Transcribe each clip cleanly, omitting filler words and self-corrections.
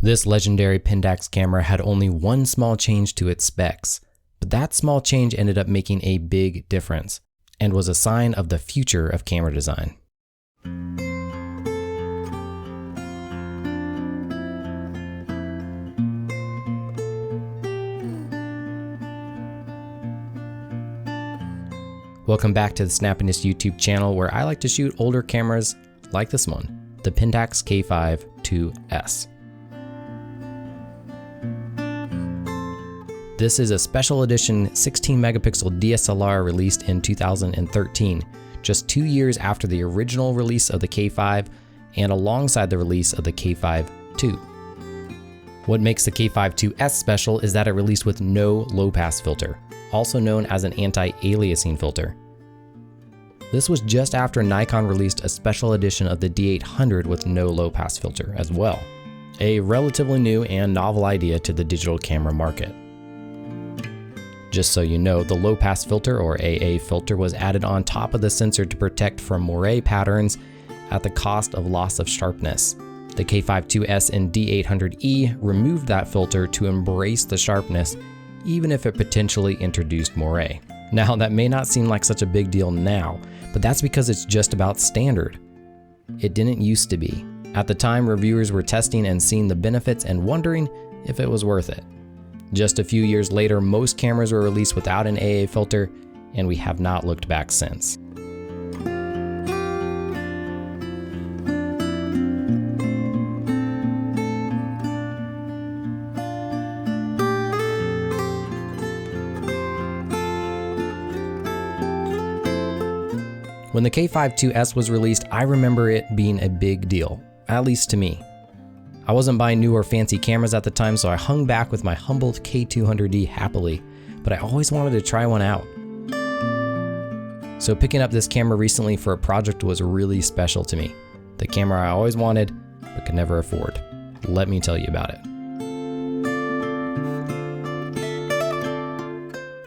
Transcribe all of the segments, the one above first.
This legendary Pentax camera had only one small change to its specs, but that small change ended up making a big difference and was a sign of the future of camera design. Welcome back to the Snappiness YouTube channel, where I like to shoot older cameras like this one, the Pentax K5iis. This is a special edition 16 megapixel DSLR released in 2013, just 2 years after the original release of the K5 and alongside the release of the K5 II. What makes the K5 iis special is that it released with no low-pass filter, also known as an anti-aliasing filter. This was just after Nikon released a special edition of the D800 with no low-pass filter as well, a relatively new and novel idea to the digital camera market. Just so you know, the low-pass filter, or AA filter, was added on top of the sensor to protect from moire patterns at the cost of loss of sharpness. The K5 iis and D800E removed that filter to embrace the sharpness, even if it potentially introduced moire. Now, that may not seem like such a big deal now, but that's because it's just about standard. It didn't used to be. At the time, reviewers were testing and seeing the benefits and wondering if it was worth it. Just a few years later, most cameras were released without an AA filter, and we have not looked back since. When the K5 iis was released, I remember it being a big deal, at least to me. I wasn't buying new or fancy cameras at the time, so I hung back with my humble K200D happily, but I always wanted to try one out. So picking up this camera recently for a project was really special to me. The camera I always wanted, but could never afford. Let me tell you about it.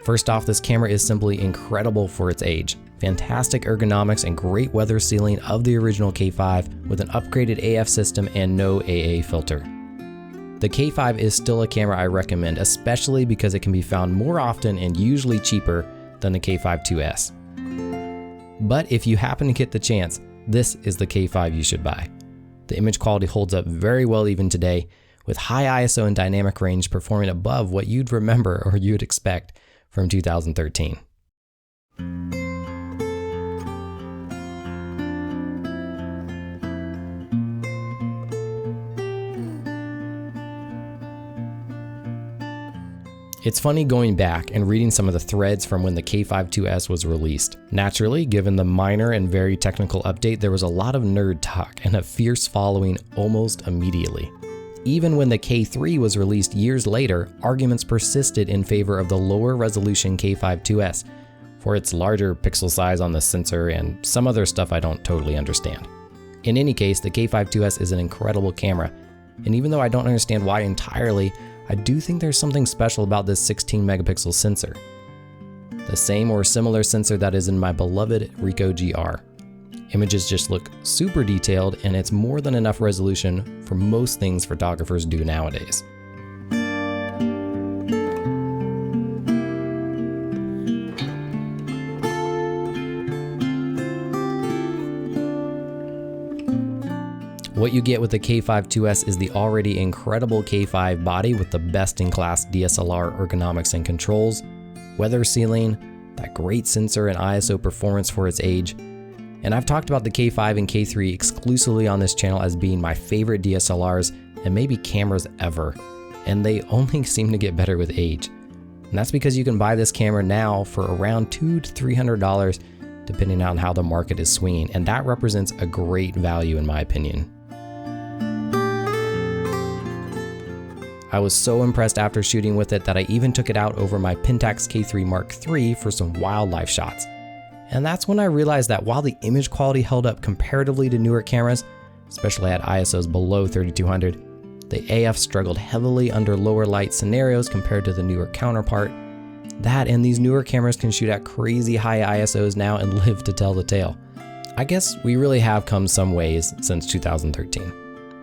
First off, this camera is simply incredible for its age. Fantastic ergonomics and great weather sealing of the original K5 with an upgraded AF system and no AA filter. The K5 is still a camera I recommend, especially because it can be found more often and usually cheaper than the K5 iis. But if you happen to get the chance, this is the K5 you should buy. The image quality holds up very well even today, with high ISO and dynamic range performing above what you'd remember or you'd expect from 2013. It's funny going back and reading some of the threads from when the K5 iis was released. Naturally, given the minor and very technical update, there was a lot of nerd talk and a fierce following almost immediately. Even when the K3 was released years later, arguments persisted in favor of the lower resolution K5 iis for its larger pixel size on the sensor and some other stuff I don't totally understand. In any case, the K5 iis is an incredible camera, and even though I don't understand why entirely, I do think there's something special about this 16 megapixel sensor. The same or similar sensor that is in my beloved Ricoh GR. Images just look super detailed, and it's more than enough resolution for most things photographers do nowadays. What you get with the K5 iis is the already incredible K5 body with the best-in-class DSLR ergonomics and controls, weather sealing, that great sensor and ISO performance for its age. And I've talked about the K5 and K3 exclusively on this channel as being my favorite DSLRs and maybe cameras ever, and they only seem to get better with age. And that's because you can buy this camera now for around $200 to $300 depending on how the market is swinging, and that represents a great value in my opinion. I was so impressed after shooting with it that I even took it out over my Pentax K3 Mark III for some wildlife shots. And that's when I realized that while the image quality held up comparatively to newer cameras, especially at ISOs below 3200, the AF struggled heavily under lower light scenarios compared to the newer counterpart. That and these newer cameras can shoot at crazy high ISOs now and live to tell the tale. I guess we really have come some ways since 2013.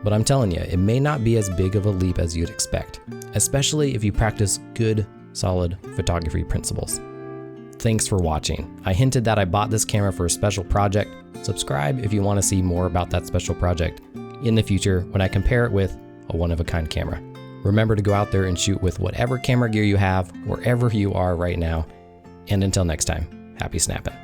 But I'm telling you, it may not be as big of a leap as you'd expect, especially if you practice good, solid photography principles. Thanks for watching. I hinted that I bought this camera for a special project. Subscribe if you want to see more about that special project in the future when I compare it with a one-of-a-kind camera. Remember to go out there and shoot with whatever camera gear you have, wherever you are right now. And until next time, happy snapping.